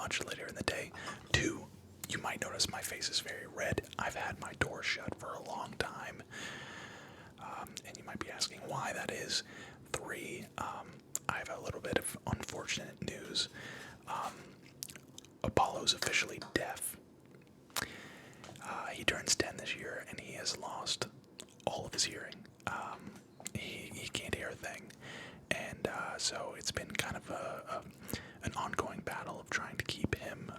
much later in the day. 2, you might notice my face is very red. I've had my door shut for a long time. And you might be asking why that is. 3, I have a little bit of unfortunate news. Apollo's officially deaf. He turns 10 this year, and he has lost all of his hearing. He can't hear a thing, and so it's been kind of an ongoing battle of trying to keep him.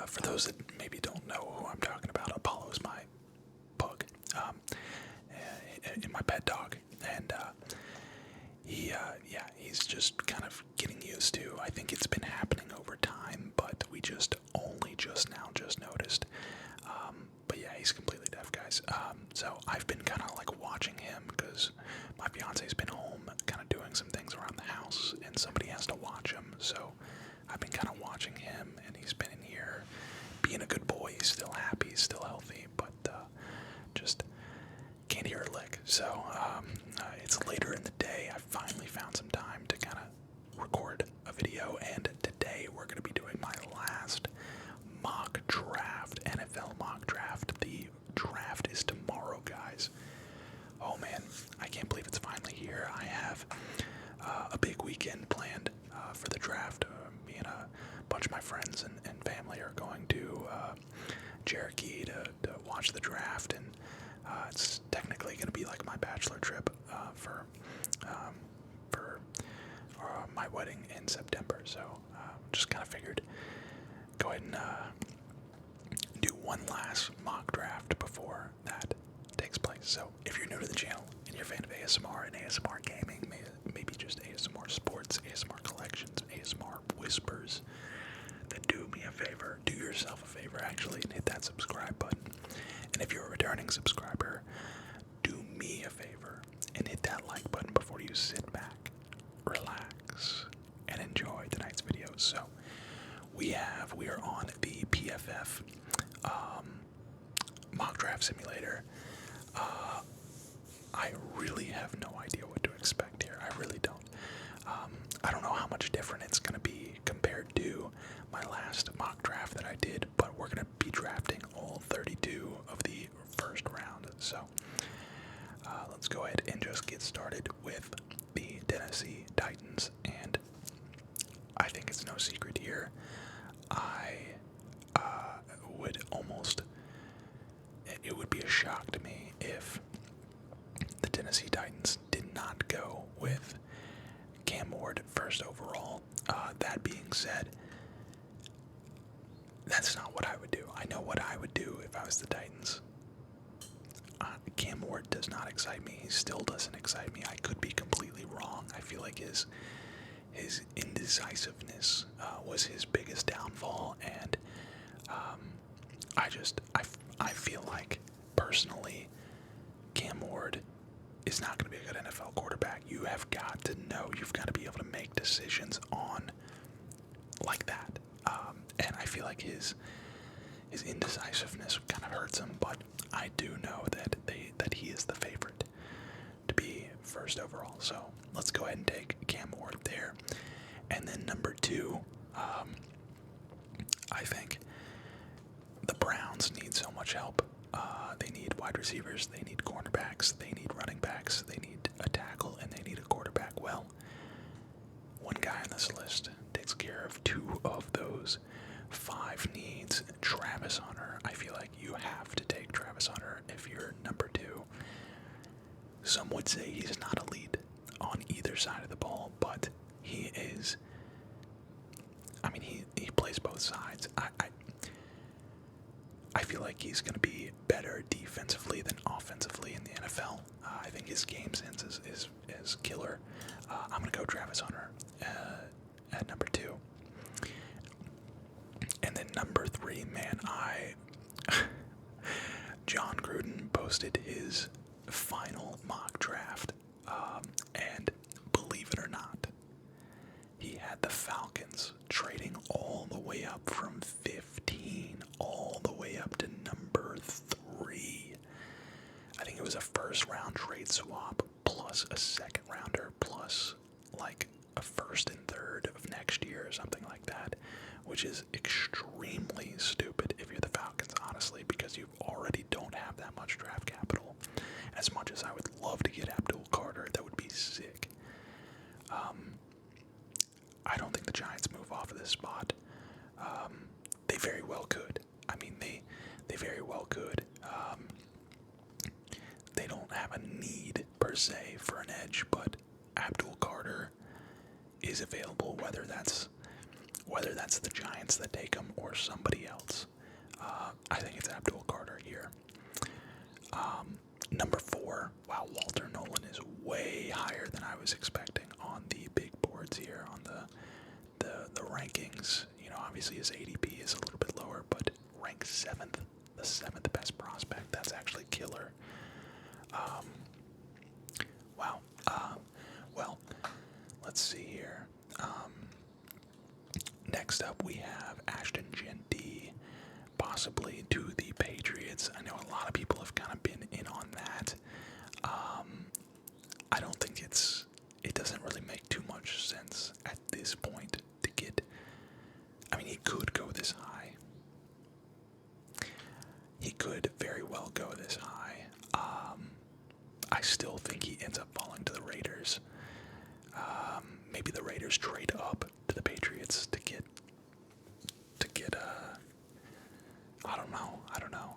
For those that maybe don't know who I'm talking about, Apollo's my pug, my pet dog, and he's just kind of getting used to. I think it's been happening over time, but we just now noticed. But yeah, he's completely deaf, guys. So I've been kind of like watching him because my fiance's been home, kind of doing some things around the house, and somebody has to watch him. So I've been kind of watching him, and he's been in here being a good boy. He's still happy, he's still healthy, but just can't hear a lick. So it's later in the day. I finally found some time to kind of record a video, and today we're going to be doing my last mock draft, NFL mock draft. The draft is tomorrow, guys. Oh man, I can't believe it's finally here. I have a big weekend planned for the draft. Me and a bunch of my friends and family are going to Cherokee to watch the draft, and it's technically going to be like my bachelor trip for my wedding in September. So just kind of figured go ahead and do one last mock draft before that takes place. So if you're new to the channel and you're a fan of ASMR and ASMR gaming, maybe just ASMR sports, ASMR collections, ASMR whispers, then do me a favor, do yourself a favor actually, and hit that subscribe button. And if you're a returning subscriber, do me a favor and hit that like button before you sit back, relax, and enjoy tonight's video. So we are on the PFF mock draft simulator. I really have no idea what to expect here. I really don't. I don't know how much different it's going to be compared to my last mock draft that I did, but we're going to be drafting all 32 of the first round. So let's go ahead and just get started with the Tennessee Titans. And I think it's no secret here. It would be a shock to me if the Tennessee Titans did not go with Cam Ward first overall. That being said, that's not what I would do. I know what I would do if I was the Titans. Cam Ward does not excite me. He still doesn't excite me. I could be completely wrong. I feel like his indecisiveness was his biggest downfall, and I feel like personally Cam Ward is not going to be a good NFL quarterback. You have got to know, you've got to be able to make decisions on like that, and I feel like his indecisiveness kind of hurts him, but I do know that he is the favorite to be first overall. So let's go ahead and take Cam Ward there. And then number 2, I think the Browns need so much help. They need wide receivers, they need cornerbacks, they need running backs, they need a tackle, and they need a quarterback. Well, one guy on this list takes care of 2 of those 5 needs. Travis Hunter. I feel like you have to take Travis Hunter if you're number 2. Some would say he's not elite on either side of the ball, but he is. I mean, he plays both sides. I feel like he's going to be better defensively than offensively in the NFL. I think his game sense is killer. I'm going to go Travis Hunter at number 2. And then number 3, man, John Gruden posted his final mock draft, and believe it or not, he had the Falcons trading all the way up from 15 all the way up to number 3. I think it was a first round trade swap plus a second rounder plus like a first and third of next year or something like that. which is extremely stupid if you're the Falcons, honestly, because you already don't have that much draft capital. As much as I would love to get Abdul Carter, that would be sick. I don't think the Giants move off of this spot. They very well could. I mean, they very well could. They don't have a need per se for an edge, but Abdul Carter is available, whether that's the Giants that take him or somebody else. I think it's Abdul Carter here. Number 4, wow, Walter Nolan is way higher than I was expecting on the big boards here, on the rankings. You know, obviously his ADP is a little bit lower, but ranked 7th, the 7th best prospect. That's actually killer. Wow. Well, let's see here. Next up, we have Ashton Genty, possibly to the Patriots. I know a lot of people have kind of been in on that. I don't think it doesn't really make too much sense at this point to get. I mean, he could go this high. He could very well go this high. I still think he ends up falling to the Raiders. Maybe the Raiders trade up to the Patriots to get. I don't know.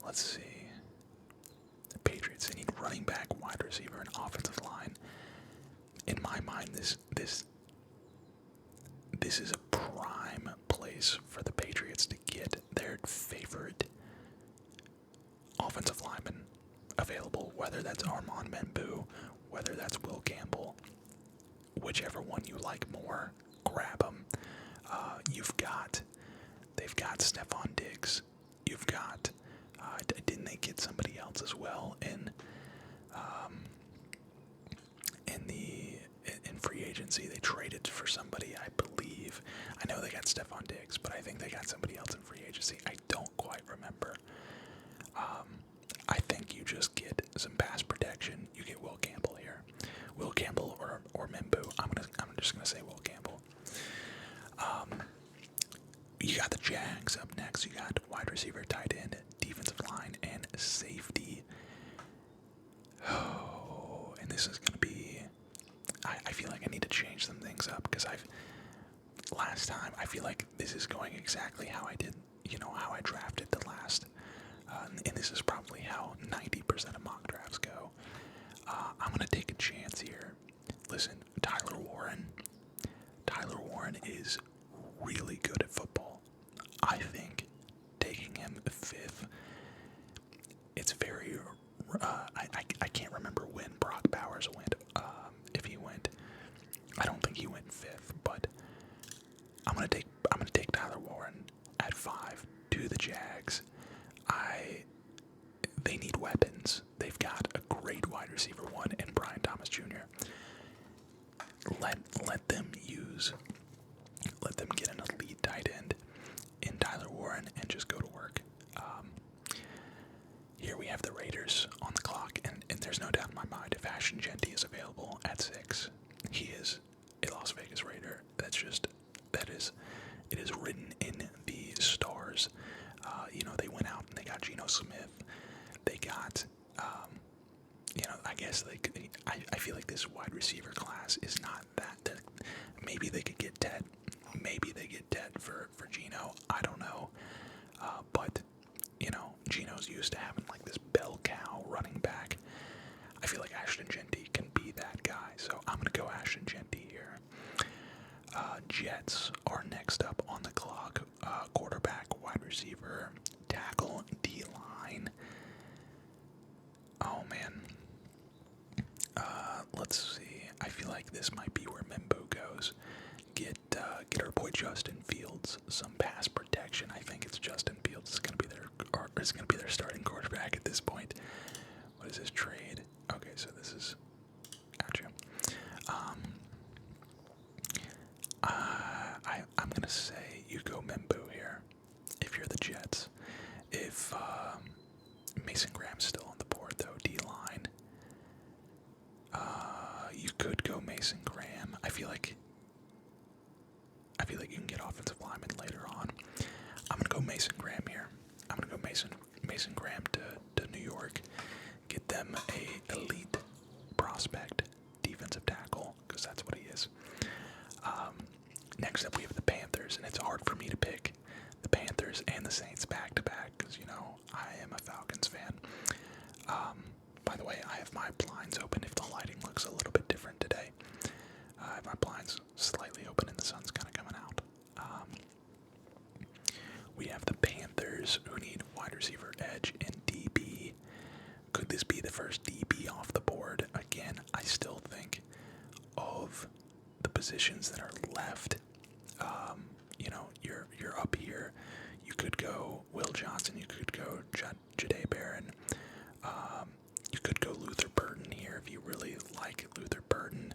Let's see. The Patriots, they need running back, wide receiver, and offensive line. In my mind, this is a prime place for the Patriots to get their favorite offensive lineman available, whether that's Armand Membu, whether that's Will Campbell, whichever one you like more, grab them. They've got Stephon Diggs. You've got, didn't they get somebody else as well in free agency? They traded for somebody, I believe. I know they got Stephon Diggs, but I think they got somebody else in free agency. I don't quite remember. I think you just get some pass protection. You get Will Campbell here. Will Campbell or Membu. I'm just gonna say Will Campbell. You got the Jags up next. You got wide receiver, tight end, defensive line, and safety. Oh, and this is gonna be. I feel like I need to change some things up because last time I feel like this is going exactly how I did. You know how I drafted the last. And this is probably how 90% of mock drafts go. I'm going to take a chance here. Listen, Tyler Warren is really good at football. I think taking him 5th, it's very, I can't remember when Brock Bowers went, if he went. I don't think he went 5th, but I'm going to take Tyler Warren at 5 to the Jags. They need weapons. They've got a great wide receiver 1 in Brian Thomas Jr. Let them get an elite tight end in Tyler Warren and just go to work. Here we have the Raiders on the clock, and there's no doubt in my mind if Ashton Genty is available at 6, he is a Las Vegas Raider. It is written in the stars. They went out and they got Geno Smith. They got, I guess I feel like this wide receiver class is not that. Maybe they could get Ted. Maybe they get Ted for Geno. I don't know. But, Geno's used to having like this bell cow running back. I feel like Ashton Genty can be that guy. So I'm going to go Ashton Genty here. Jets are next up on the clock. Quarterback, wide receiver, tackle, D-line. Oh, man. Let's see. I feel like this might be where Membo goes. Get our boy Justin Fields some pass protection. I think it's Justin Fields is going to be their starting quarterback at this point. What is this trade? Okay, so this is gotcha. I'm gonna say you go Membu here if you're the Jets. If Mason Graham's still on the board though, D-line. You could go Mason Graham. I feel like Next up, we have the Panthers, and it's hard for me to pick the Panthers and the Saints back to back because, you know, I am a Falcons fan. By the way, I have my blinds open if the lighting looks a little bit different today. I have my blinds slightly open and the sun's kind of coming out. We have the Panthers who need wide receiver, edge, and DB. Could this be the first DB off the board? Again, I still think of the positions that are left. You know, you're up here. You could go Will Johnson. You could go Jahdae Barron. You could go Luther Burden here if you really like Luther Burden.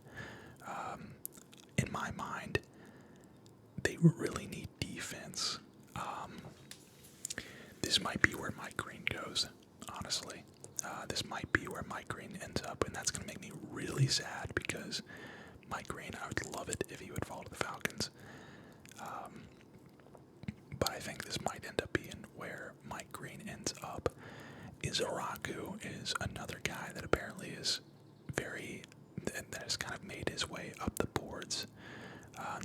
In my mind, they really need defense. This might be where Mike Green goes, honestly. This might be where Mike Green ends up, and that's going to make me really sad because Mike Green, I would love it if he would fall to the Falcons. But I think this might end up being where Mike Green ends up. Izaraku is another guy that apparently is that has kind of made his way up the boards.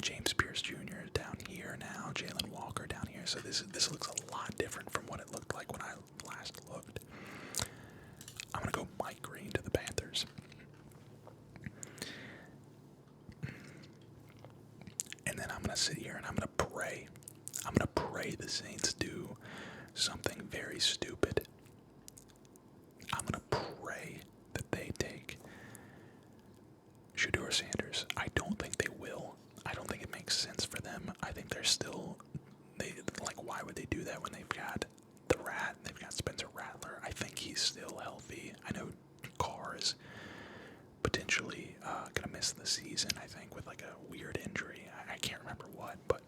James Pierce Jr. is down here now, Jalen Walker down here, so this looks a lot different from what it looked like when I last looked. I'm going to go Mike Green to the Panthers. And then I'm going to sit here and I'm going to pray. I'm going to pray the Saints do something very stupid. I'm going to pray that they take Shedeur Sanders. I don't think they will. I don't think it makes sense for them. I think they're still, why would they do that when they've got the Rat, they've got Spencer Rattler. I think he's still healthy. I know Carr is potentially going to miss the season, I think, with like a weird injury. I can't remember what, but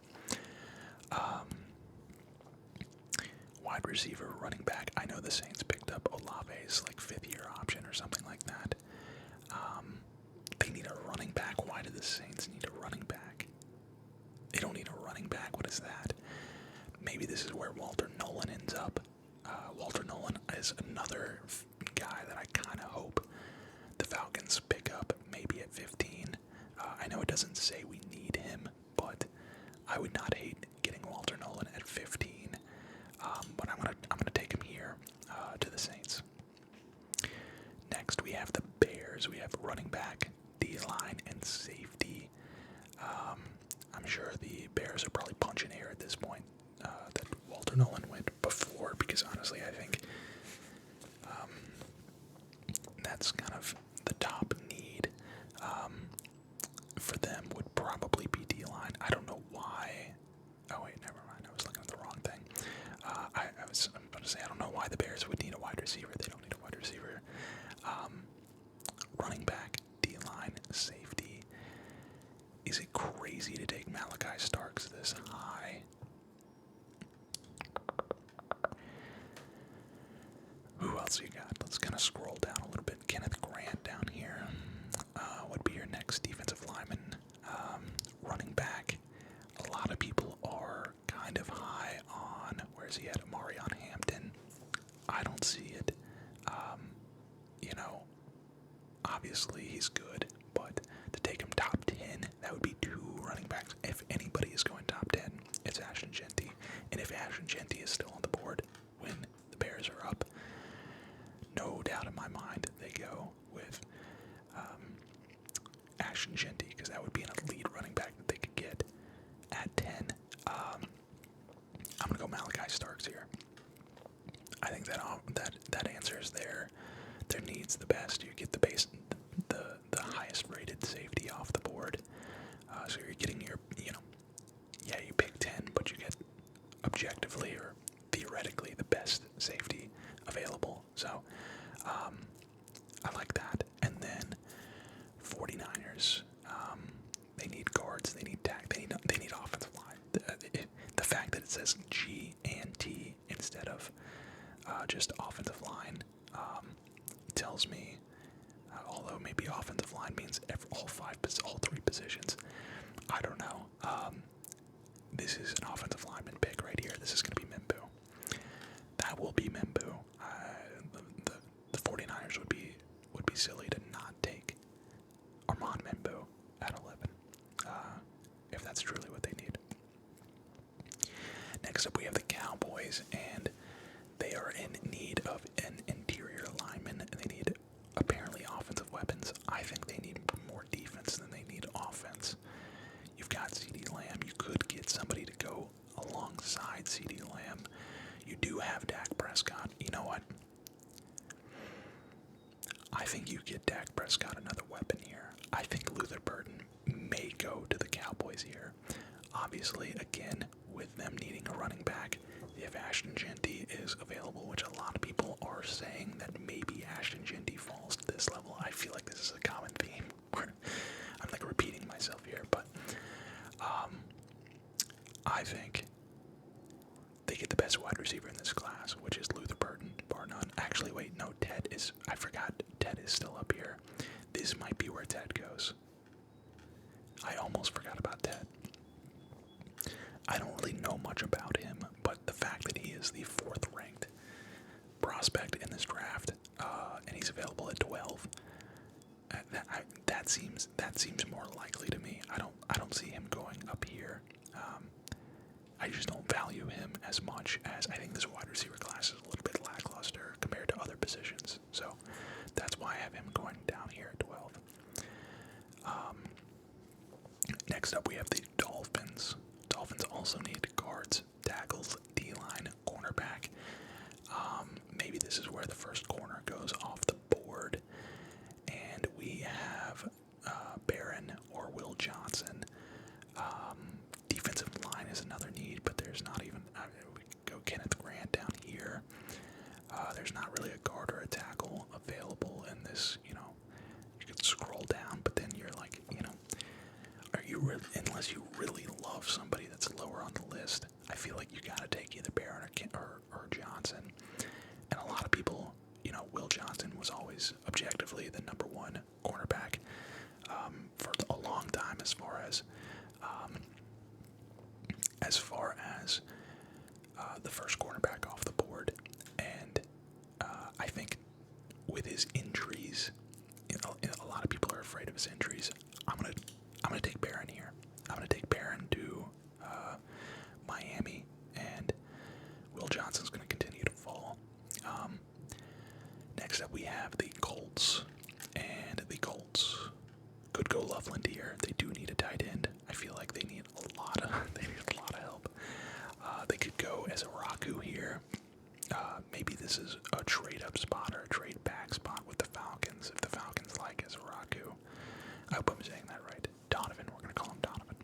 wide receiver, running back. I know the Saints picked up Olave's like 5th-year option or something like that. They need a running back. Why do the Saints need a running back? They don't need a running back. What is that? Maybe this is where Walter Nolan ends up. Walter Nolan is another guy that I kind of hope the Falcons pick up, maybe at 15. I know it doesn't say we need him, but I would not hate getting Walter Nolan at 15. But I'm gonna take him here to the Saints. Next, we have the Bears. We have running back, D-line, and safety. I'm sure the Bears are probably punching air at this point that Walter Nolan went before, because honestly, I think that's kind of the top need for them would probably be D-line. I don't know why. Oh wait, never mind. I was looking at the wrong thing. I'm about to say I don't know why the Bears would need a wide receiver. They don't need a wide receiver. Running back, D-line, safety. Is it crazy to take Malachi Starks this high? Who else you got? Let's kind of scroll down a little bit. Kenneth Grant down here would be your next defensive lineman. Running back, a lot of people are kind of high on, where's he at? Marion Hampton. I don't see it. You know, obviously he's good, but to take him top 10, that would be 2 running backs. If anybody is going top 10, it's Ashton Genty. And if Ashton Genty is still on the board when the Bears are up, no doubt in my mind they go with Ashton Genty, because that would be an elite running back that they could get at 10. I'm going to go Malachi Starks here. I think that answers their needs the best. You get the highest rated safety off the board. So you're getting you pick 10, but you get objectively or theoretically the best safety available. So I like that. And then 49ers, they need guards, they need tack, they need offensive line. The fact that it says G and T instead of just offensive line tells me, although maybe offensive line means all 3 positions, I don't know. This is an offensive lineman pick right here. This is going to be Mimbu. That will be Mimbu. The 49ers would be silly to not take Armand Mimbu at 11, if that's truly what they Cowboys, and they are in need of an interior lineman, and they need apparently offensive weapons. I think they need more defense than they need offense. You've got CeeDee Lamb. You could get somebody to go alongside CeeDee Lamb. You do have Dak Prescott. You know what? I think you get Dak Prescott another weapon here. I think Luther Burden may go to the Cowboys here. Obviously, again, with them needing a running back, if Ashton Genty is available, which a lot of people are saying that maybe Ashton Genty falls to this level. I feel like this is a common theme. I'm like repeating myself here, but I think they get the best wide receiver in this class, which is Luther Burden, bar none. Actually, wait, no, I forgot, Ted is still up here. This might be where Ted goes. I almost forgot about Ted. I don't really know much about him, but the fact that he is the 4th ranked prospect in this draft, and he's available at 12, that seems more likely to me. I don't see him going up here. I just don't value him as much as I think this wide receiver class is a little bit lackluster compared to other positions. So that's why I have him going down here at 12. Next up, we have the Dolphins. Dolphins also need guards, tackles, D-line, cornerback. Maybe this is where the first corner goes off the board. And we have Barron or Will Johnson. Defensive line is another need, but there's not even... we could go Kenneth Grant down here. There's not really a guard or a tackle available in this, you could scroll down, but then you're like, are you really, unless you really love somebody that's lower on the list, I feel like you gotta take either Barron or Johnson. And a lot of people, Will Johnson was always objectively the number 1 cornerback for a long time as far as the first cornerback off the board. And I think with his injuries, a lot of people are afraid of his injuries. I'm gonna take Barron here. I'm gonna take Barron to Miami, and Will Johnson's gonna continue to fall. Next up, we have the Colts, and the Colts could go Loveland here. They do need a tight end. I feel like they need a lot of help. They could go as a Raku here. Maybe this is a trade-up spot or a trade-back spot with the Falcons, if the Falcons like as a Raku. I hope I'm saying that right. Donovan, we're going to call him Donovan.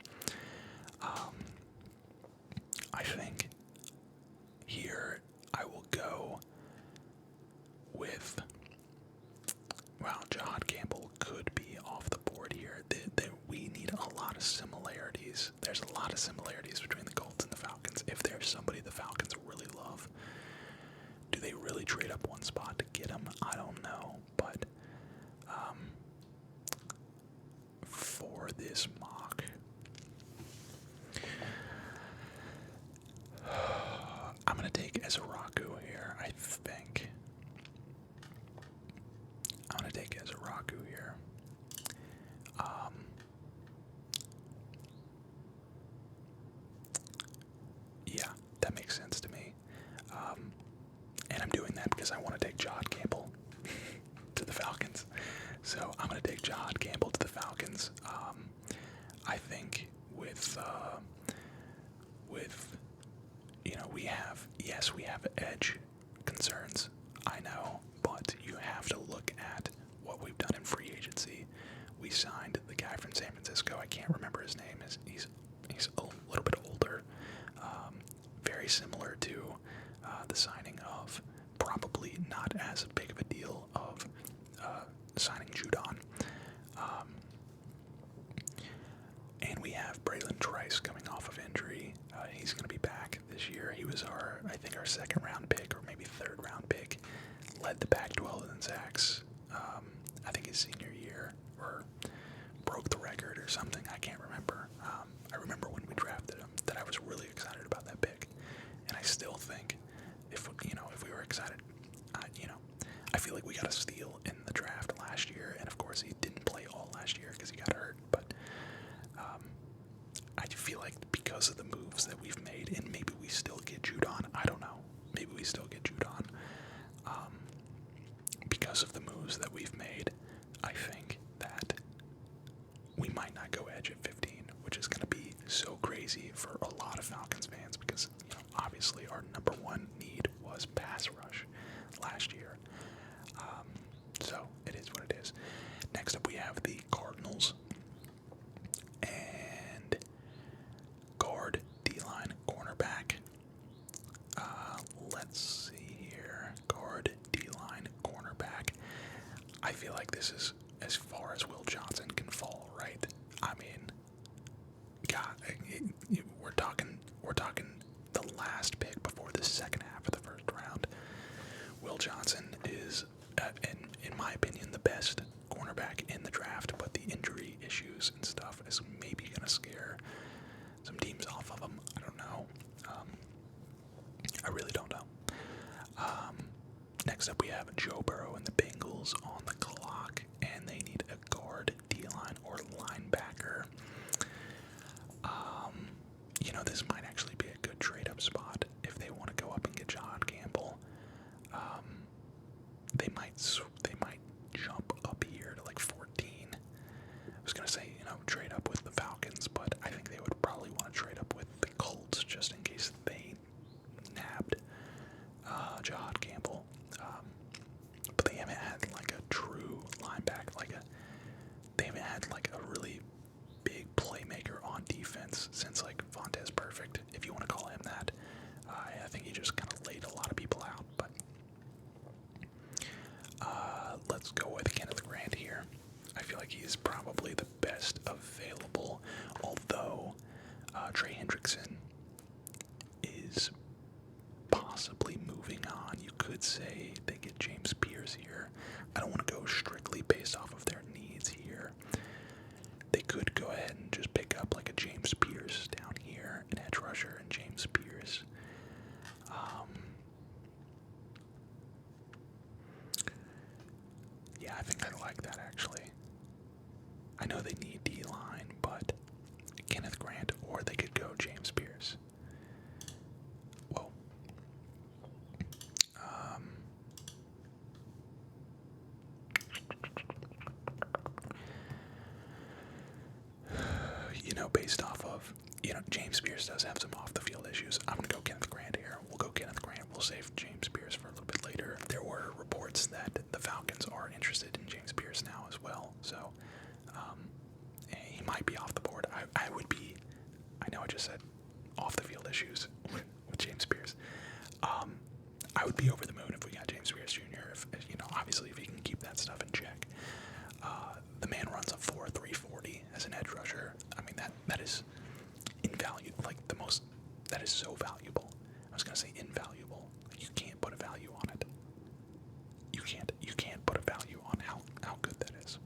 I think here I will go with... Wow, Jahad Campbell could be off the board here. We need a lot of similarities. There's a lot of similarities between the Colts and the Falcons. If there's somebody the Falcons really love, do they really trade up one spot to get him? I don't know, but for this mock, I'm going to take Ezraku here, I think. I'm going to take Ezraku here. Yeah, that makes sense to me. And I'm doing that because I want to take Jahad Campbell to the Falcons. So I'm going to take Jahad Campbell to the Falcons. I think with we have edge concerns, I know, but you have to look at what we've done in free agency. We signed the guy from San Francisco. I can't remember his name. He's a little bit older, very similar to the signing of, probably not as big of a deal of signing Judon. And we have Braylon Trice coming off of injury. He's going to be back this year. He was our 2nd round pick, or maybe 3rd round pick. Led the Pac-12 in sacks. I think his senior year, or broke the record or something. I can't remember. I remember when we drafted him that I was really excited about that pick, and I still think if we were excited, I feel like we got a steal in the draft last year, and of course he didn't play all last year because he got hurt. But I feel like because of the moves that we've made, and maybe we still get Judon. I don't know. Maybe we still get Judon. Because of the moves that we've made, I think that we might not go edge at 15, which is going to be so crazy for a lot of Falcons fans because, obviously our number one need was pass rush last year. So it is what it is. Next up we have the Cardinals and guard, D-line, cornerback. Let's see here. Guard, D-line, cornerback. I feel like this is as far as Will Johnson can fall, right? I mean, God, we're talking the last pick before the second half of the first round. Will Johnson is, in my opinion, the best cornerback in the draft, but the injury issues and stuff is maybe going to scare some teams off of him. I don't know. I really don't know. Next up we have Joe Burrow and the Bengals on the clock, and they need a guard, D-line, or linebacker. This might actually be a good trade-up spot if they want to go up and get John Campbell. They might jump up here to like 14. I was gonna say, trade up with the Falcons, but I think they would probably want to trade up with the Colts just in case they nabbed Jahad Campbell. But they haven't had like a true linebacker, they haven't had like a really big playmaker on defense since like Vontaze Perfect, if you want to call him that. I think he just kind of laid a lot of people out, but let's go with Kenneth Grant here. I feel like he's probably the best available, although Trey Hendrickson is possibly moving on. You could say they get James Pierce here. I don't want to go strictly based off of their needs here. They could go ahead and just pick up like a James Pierce down here, an edge rusher and James Pierce. Yeah, I think I like that actually. I know they need D-line, but Kenneth Grant, or they could go James Pierce. Whoa. Based off of, James Pierce does have some off-the-field issues. I'm going to go Kenneth Grant here. We'll go Kenneth Grant. We'll save James Pierce for a little bit later. There were reports that the Falcons are interested in James Pierce now as well, so he might be off the board. I would be, I know I just said off-the-field issues with James Pierce. I would be over the moon if we got James Pierce Jr., if obviously if he can keep that stuff in check. The man runs a 4.340 as an edge rusher. I mean, that is invaluable. That is so valuable. I was gonna say invaluable. You can't put a value on it. You can't put a value on how good that is.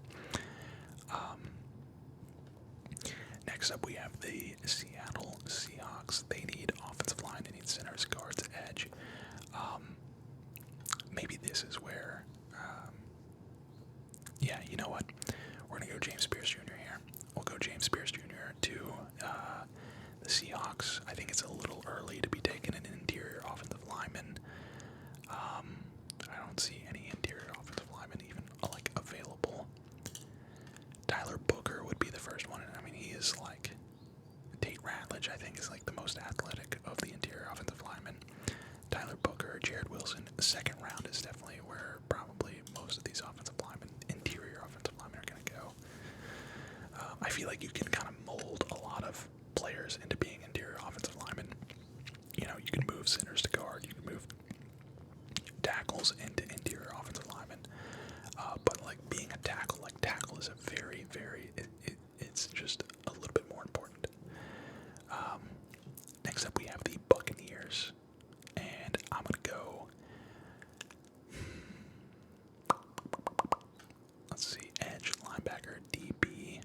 Next up we have the Seattle Seahawks. They need offensive line, they need centers, guards, edge. Maybe this is where yeah, you know what? We're going to go James Pierce Jr. here. We'll go James Pierce Jr. to the Seahawks. I think it's a little early to be taking an interior offensive lineman. I don't see any interior offensive lineman even available. Tyler Booker would be the first one. I mean, he is Tate Ratledge, I think, is the most athletic of the interior offensive linemen. Tyler Booker, Jared Wilson. The second round is definitely where probably most of these offensive linemen, interior offensive linemen, are going to go. I feel like you can kind of mold a lot of players into being interior offensive linemen. You can move centers to guard, you can move tackles into interior offensive linemen. But being a tackle, tackle is a very, very, it's just a little bit more important. Next up we have the Buccaneers, and I'm going to go, let's see, edge, linebacker, DB,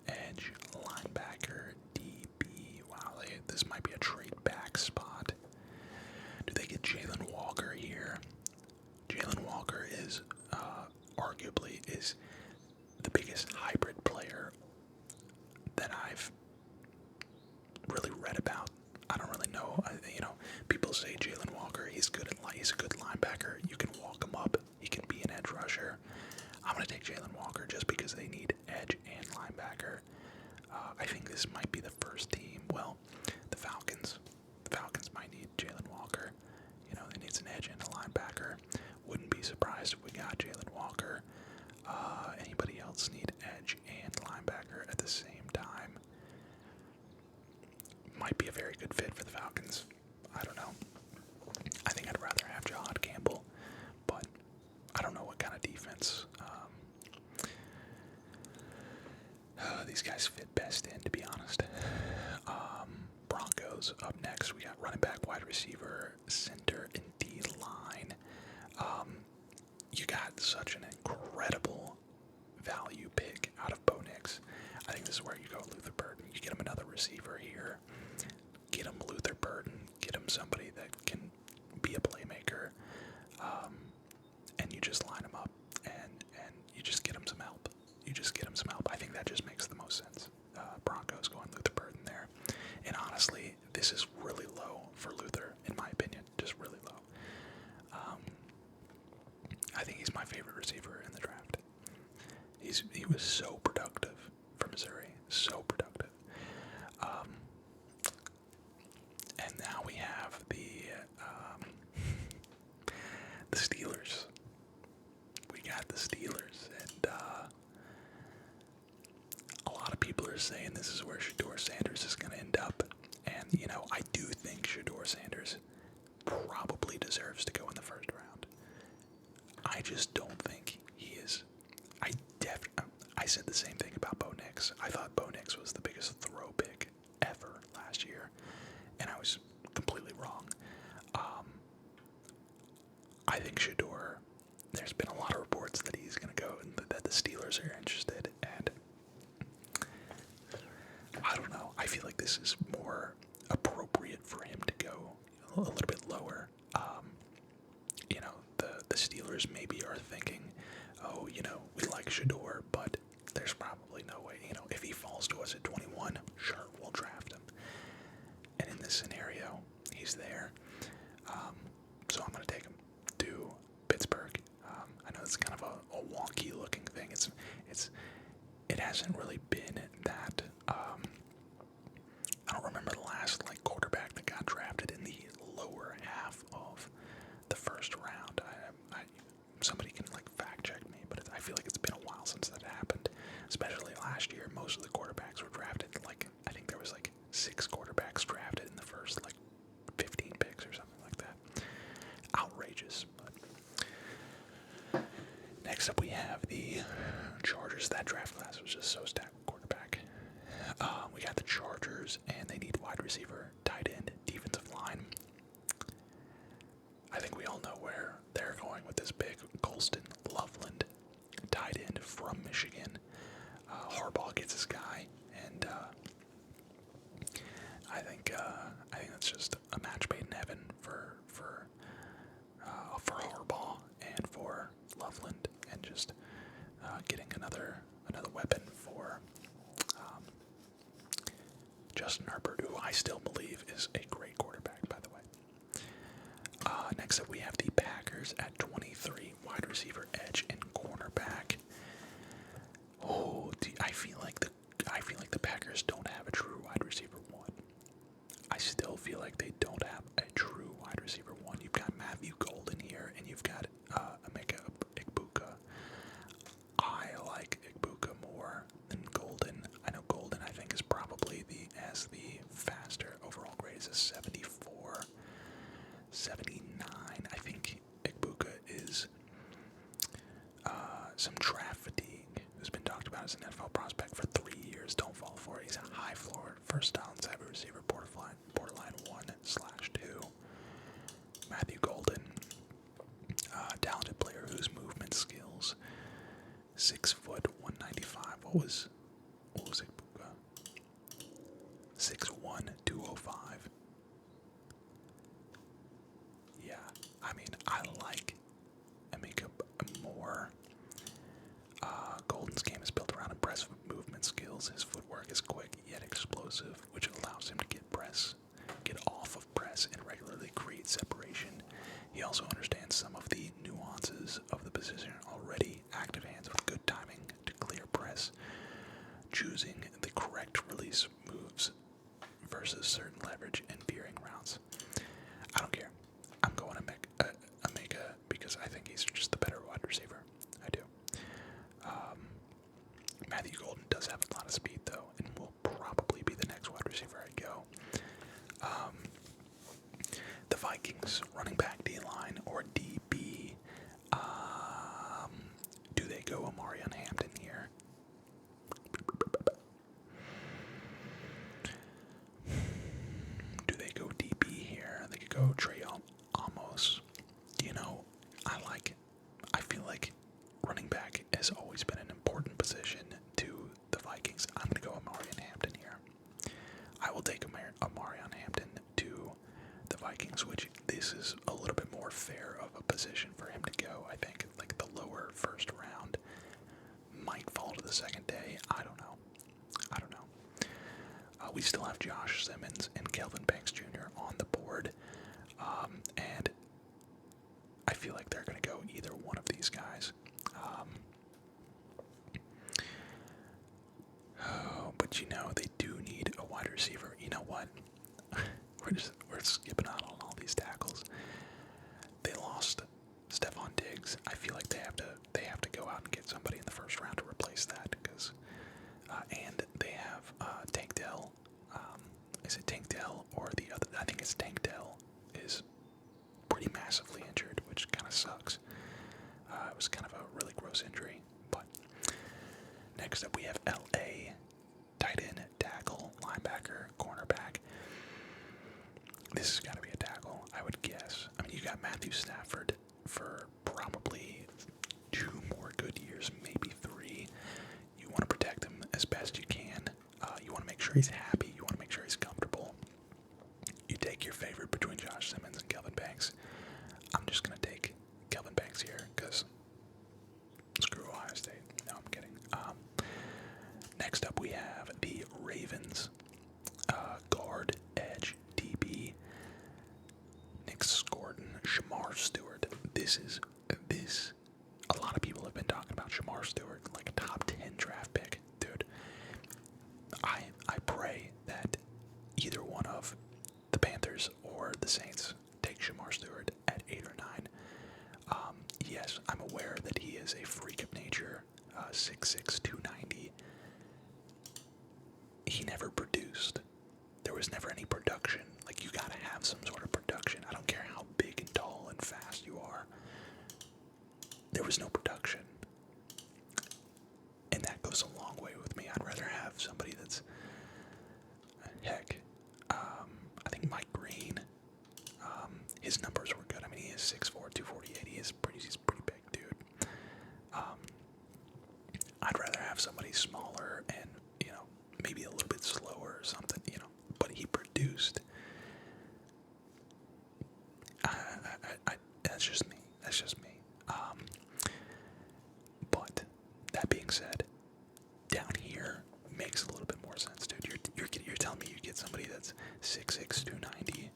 edge, linebacker, DB. Wow, this might be a trade back spot. Do they get Jalen Walker here? Jalen Walker is arguably is the biggest hybrid player that I've really read about. I don't really know. People say Jalen Walker, he's he's a good linebacker. You can walk him up. He can be an edge rusher. I'm gonna take Jalen Walker just because they need edge and linebacker. I think this might be the first team. Well, the Falcons. The Falcons might need Jalen Walker. They need an edge and a linebacker. Wouldn't be surprised if we got Jalen Walker. Anybody else need edge and linebacker at the same time? Might be a very good fit for the Falcons. I don't know. I think I'd rather have Jahad Campbell, but I don't know what kind of defense these guys fit best in, to be honest. Broncos up next. We got running back, wide receiver, center, and D-line. You got such an incredible value pick out of Bo Nix. I think this is where you go Luther Burden. You get him another receiver here. Get him Luther Burden. Get him somebody that can be a playmaker. And you just line him up and you just get him some help. I think that just makes the most sense. Broncos going Luther Burden there. And honestly, this is really low for Luther, in my opinion. Just really low. I think he's my favorite receiver in the draft. He was so productive for Missouri. So productive. And now we have the Steelers. We got the Steelers, and a lot of people are saying this is where Shedeur Sanders is going to end up. And, I do think Shedeur Sanders probably deserves to go in the first round. I just don't think he is. I said the same thing about Bo Nix. I thought Bo Nix was the biggest throw pick ever last year, and I was completely wrong. I think Shedeur, there's been a lot of reports that he's going to go and that the Steelers are interested, and I don't know. I feel like this is more appropriate for him to go a little bit lower. The Steelers maybe are thinking, oh, we like Shedeur, but there's probably no way, if he falls to us at 21, sure, we'll draft him. And in this scenario, he's there. So I'm going to take him to Pittsburgh. I know it's kind of a wonky looking thing. It hasn't really been that. I don't remember the last quarterback that got drafted in the lower half of the first round. Somebody can fact check me, but I feel like it's been a while since that happened. Especially last year, most of the quarterbacks were drafted. I think there was 6 quarterbacks drafted in the first 15 picks or something like that. Outrageous. But next up, we have the Chargers. That draft class was just so stacked with quarterback. We got the Chargers, and they need wide receiver, tight end, defensive line. I think we all know where they're going with this pick. Colston Loveland, tight end from Michigan. Harbaugh gets his guy, and I think that's just a match made in heaven for Harbaugh and for Loveland, and just getting another weapon for Justin Herbert, who I still believe is a great quarterback, by the way. Next up, we have the Packers at 23, wide receiver, edge, and cornerback. Oh, I feel like the Packers don't have a true wide receiver one. I still feel like they don't have a true wide receiver one. You've got Matthew Golden here, and you've got Emeka Egbuka. I like Egbuka more than Golden. I know Golden, I think, is probably the faster overall grade is a 74. 79. I think Egbuka is some draft fatigue. Who's been talked about as an NFL prospect for 3 years. Don't fall for it. He's a high floor, first down, savvy receiver, borderline 1/2. Matthew Golden, talented player whose movement skills, 6 foot, 195. What was Egbuka? 6'1", 205. Yeah, I mean, I like Emeka more. Golden's game is built around impressive movement skills. His footwork is quick yet explosive, which allows him to get He also understands some of the nuances of the position already. Active hands with good timing to clear press. Choosing the correct release moves versus certain leverage and veering rounds. I don't care. I'm going to Omega because I think he's just the better wide receiver. I do. Matthew Golden does have a lot of speed though, and will probably be the next wide receiver I go. The Vikings running back D-line or DB. Do they go Amari on Hampton here? Do they go DB here? They could go Trey Amos. You know, I feel like running back has always been an important position to the Vikings. I'm going to go Amari on Hampton here. I will take Amari on Hampton to the Vikings, which this is a little bit more fair of a position for him to go. I think like the lower first round might fall to the second day. I don't know. We still have Josh Simmons and Kelvin Banks Jr. on the board, and I feel like they're going to go either one of these guys. But you know, they do need a wide receiver. You know what? We're skipping out on all these tackles. They lost Stephon Diggs. I feel like they have to go out and get somebody in the first round to replace that because and they have Tank Dell. Is it Tank Dell or the other? I think it's Tank Dell is pretty massively injured, which kind of sucks. It was kind of a really gross injury. But next up we have LA. Tight end, tackle, linebacker, cornerback. This has got to be a tackle, I would guess. I mean, you got Matthew Stafford for probably 2 more good years, maybe 3. You want to protect him as best you can. You want to make sure he's happy. You want to make sure he's comfortable. You take your favorite between Josh Simmons and Kelvin Banks. I'm just going to take Kelvin Banks here because screw Ohio State. No, I'm kidding. Next up we have the Ravens. Guard, edge, DB. Nick Gordon, Shamar Stewart. A lot of people have been talking about Shamar Stewart, like a top 10 draft pick. Dude, I pray that either one of the Panthers or the Saints take Shamar Stewart at 8 or 9. Yes, I'm aware that he is a freak of nature, 6'6", 290. He never produced. There was never any production. Like, you gotta have some sort of production. I don't care how big and tall and fast you are. There was no production. And that goes a long way with me. I'd rather have somebody that's, heck, I think Mike Green, his numbers were good. I mean, he is 6'4", 248. He's pretty big, dude. I'd rather have somebody smaller and, you know, maybe a little bit slower or something, you know, but he produced. That's just me. But that being said, down here makes a little bit more sense, dude. You're telling me you get somebody that's 6'6", 290,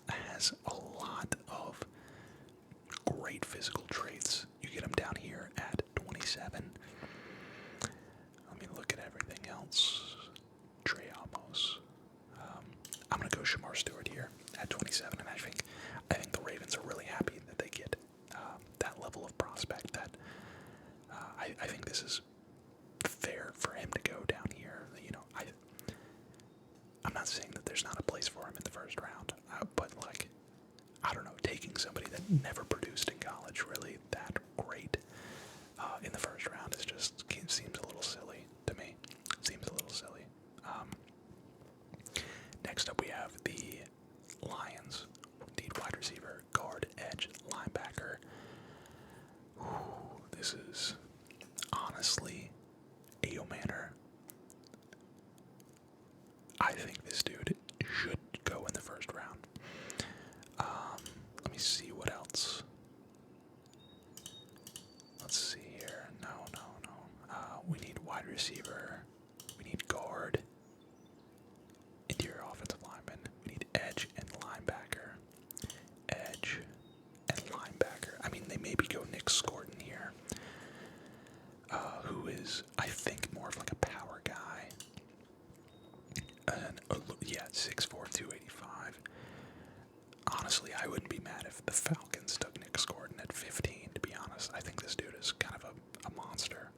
has a lot of great physical traits. You get him down here at 27. honestly, I wouldn't be mad if the Falcons took Nick Gordon at 15, to be honest. I think this dude is kind of a monster.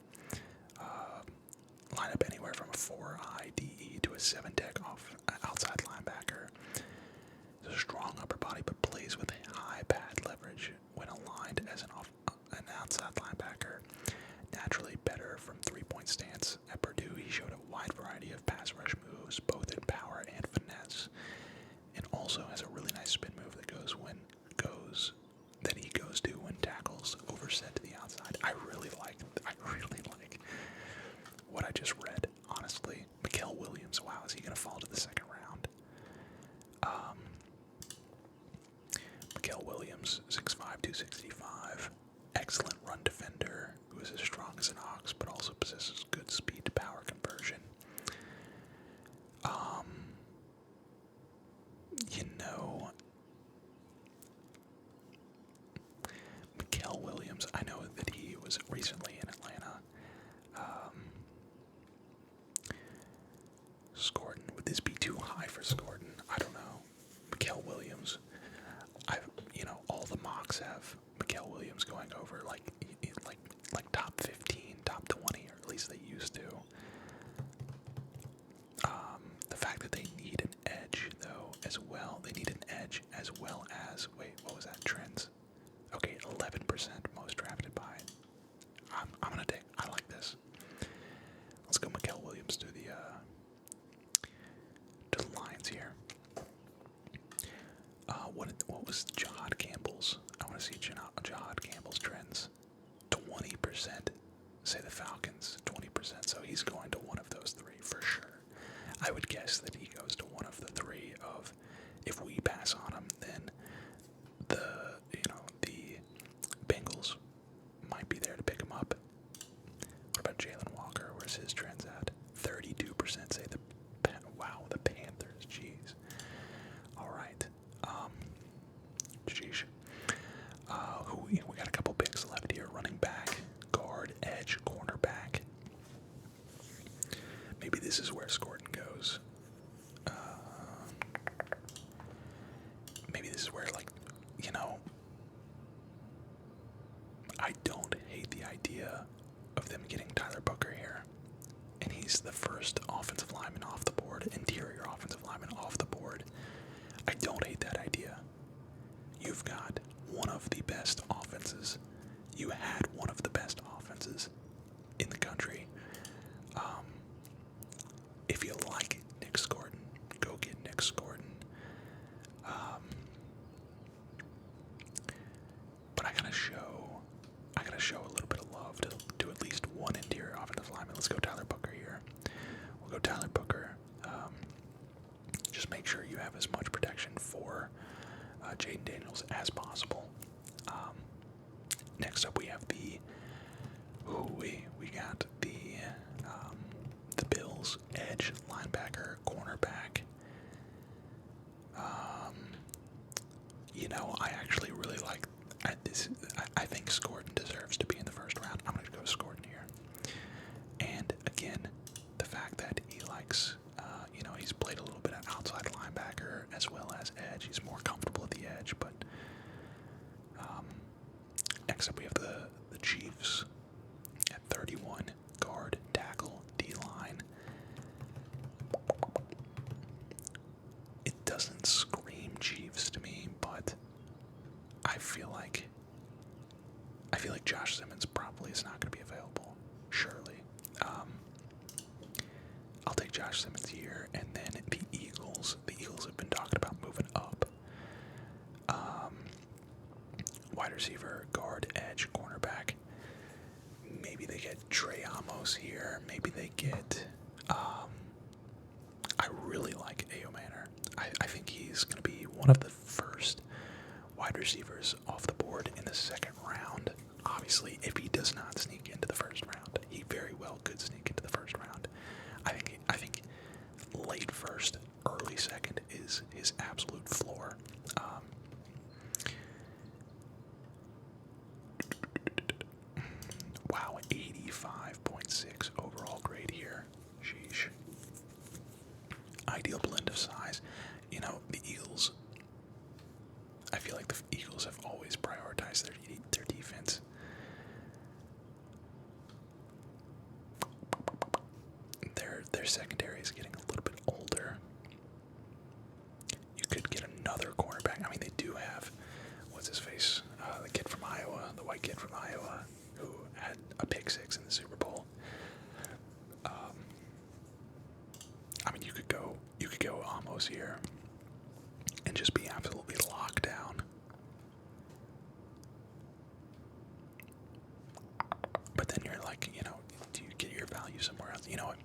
Line up anywhere from a 4 IDE to a 7 tech outside linebacker. He's a strong upper body, but plays with high pad leverage when aligned as an outside linebacker. Naturally better from 3-point stance. At Purdue, he showed a wide variety of pass rush moves, both in power and finesse, and also has a really nice spin move that he goes to when tackles overset to the outside. I really like what I just read, honestly. Mikael Williams, wow, is he going to fall to the second round? Mikael Williams, 6'5", 265. Excellent run defender, who is as strong as an ox, but also possesses good speed to power conversion. You know, Mikael Williams, I know that he was recently in Atlanta. Scorden, would this be too high for Scorden? I don't know. Mikael Williams, all the mocks have Mikael Williams going over like top 15, top 20, or at least they used to. The fact that they need an edge, though, as well. They need an edge as well as, wait, what was that? Trends. Okay, 11% most drafted by. I'm gonna take. I like this. Let's go, Mikael Williams to the Lions here. What was Jahad Campbell's? I want to see Jahad Campbell's trends. 20% say the Falcons. 20%. So he's going to one of those three for sure. I would guess that he goes to one of the three of, if we pass on him, then the Bengals might be there to pick him up. What about Jalen Walker? Where's his trends at? 32% say the Panthers. Jeez. All right. Sheesh. We got a couple picks left here. Running back, guard, edge, cornerback. Maybe this is where Scorden goes. Maybe this is where, I don't hate the idea of them getting Tyler Booker here. And he's the first offensive lineman off the board, interior offensive lineman off the board. I don't hate that idea. You've got one of the best offenses. You had one of the best offenses in the country. If you like Nick Gordon, go get Nick Gordon. But I gotta show a little bit of love to at least one interior offensive lineman. Let's go Tyler Booker here. We'll go Tyler Booker. Just make sure you have as much protection for Jaden Daniels as possible. Next up, we have we got the Bills edge, linebacker, cornerback. I actually really like this. I think Scorden deserves to be in the first round. I'm going to go Scorden here. And again, the fact that he likes, he's played a little bit of outside linebacker as well as edge. He's more comfortable at the edge, but next up we have the Chiefs at 31, guard, tackle, D-line. It doesn't scream Chiefs to me, but I feel like Josh Simmons probably is not going to be available. Surely. I'll take Josh Simmons here, and then the Eagles. The Eagles have been talking about moving up. Wide receiver, guard, edge, cornerback. Maybe they get Trey Amos here. Maybe they get. I really like Ayo Manor. I think he's going to be one of the first wide receivers off the board in the second round. Obviously, if he does not sneak into the first round, he very well could sneak into the first round. I think late first, early second is his absolute floor. Wow, 85.6 overall grade here. Sheesh. Ideal blend of size. The Eagles, their secondary is getting a little bit older. You could get another cornerback. I mean, they do have, what's his face? The kid from Iowa, the white kid from Iowa, who had a pick six in the Super Bowl. I mean, you could go Amos here and just be absolutely locked down. But then you're like, you know, do you get your value somewhere else? You know what?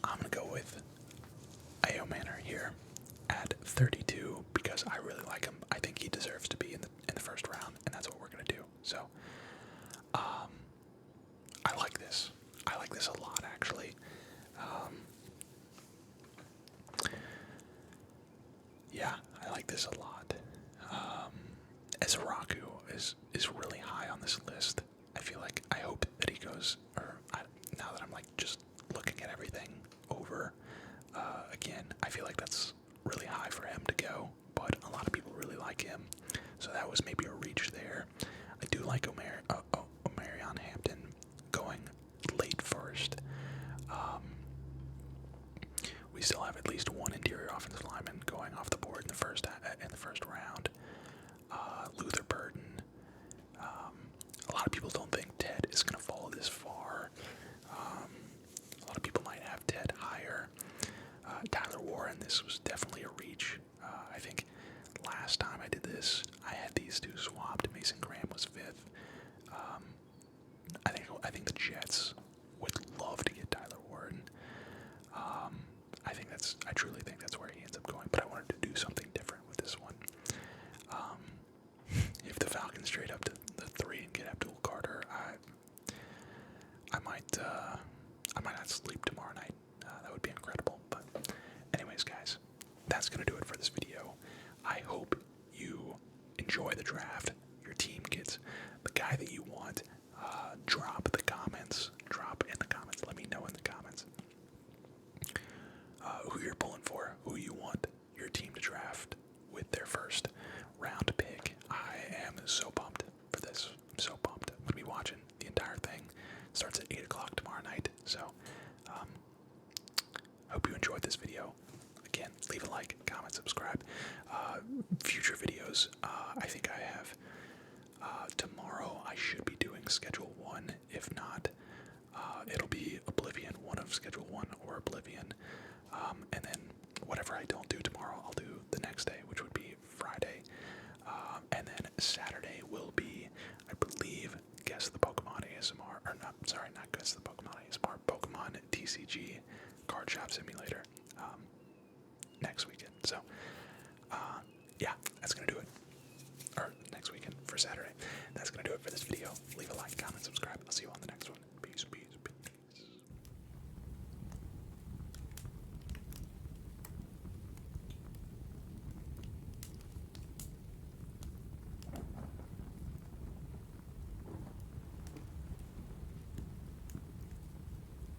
I'm gonna go with A.O. Manor here at 32 because I really like him. I think he deserves to be in the first round, and that's what we're gonna do. So, I like this. I like this a lot, actually. Yeah, I like this a lot. Ezraku is really high on this list. I feel like I hope that he goes, now that I'm like just looking at everything over again, I feel like that's really high for him to go, but a lot of people really like him, so that was maybe a reach there. I do like Omarion Hampton going late first. We still have at least one interior offensive lineman going off the board in the first round. Luther Burden. A lot of people don't think Ted is going to fall this far. A lot of people might have Ted higher. Tyler Warren, this was definitely a reach. I think last time I did this, I had these two swapped. Mason Graham was fifth. I think the Jets would love to get Tyler Warren. I truly think that's where he ends up going, but I wanted to do something different with this one. If the Falcons trade up to the 3 and get Abdul Carter, I might not sleep tomorrow night. That would be incredible. But anyways, guys, that's gonna do it for this video. I hope you enjoy the draft. Your team gets the guy that you want. Drop in the comments. Let me know in the comments who you're pulling for, who you want your team to draft with their first round pick. I am so pumped for this. So pumped. I'm gonna be watching the entire thing. Starts at 8 o'clock tomorrow night. So, hope you enjoyed this video. Again, leave a like, comment, subscribe. Future videos. I think I have tomorrow. I should be doing Schedule 1. If not, it'll be Oblivion. One of Schedule 1 or Oblivion. And then whatever I don't do tomorrow, I'll do the next day, which would be Friday. And then Saturday will be, I believe, Guess the Pokemon ASMR. Or not, sorry, not Guess the Pokemon ASMR. Pokemon TCG Card Shop Simulator next weekend. So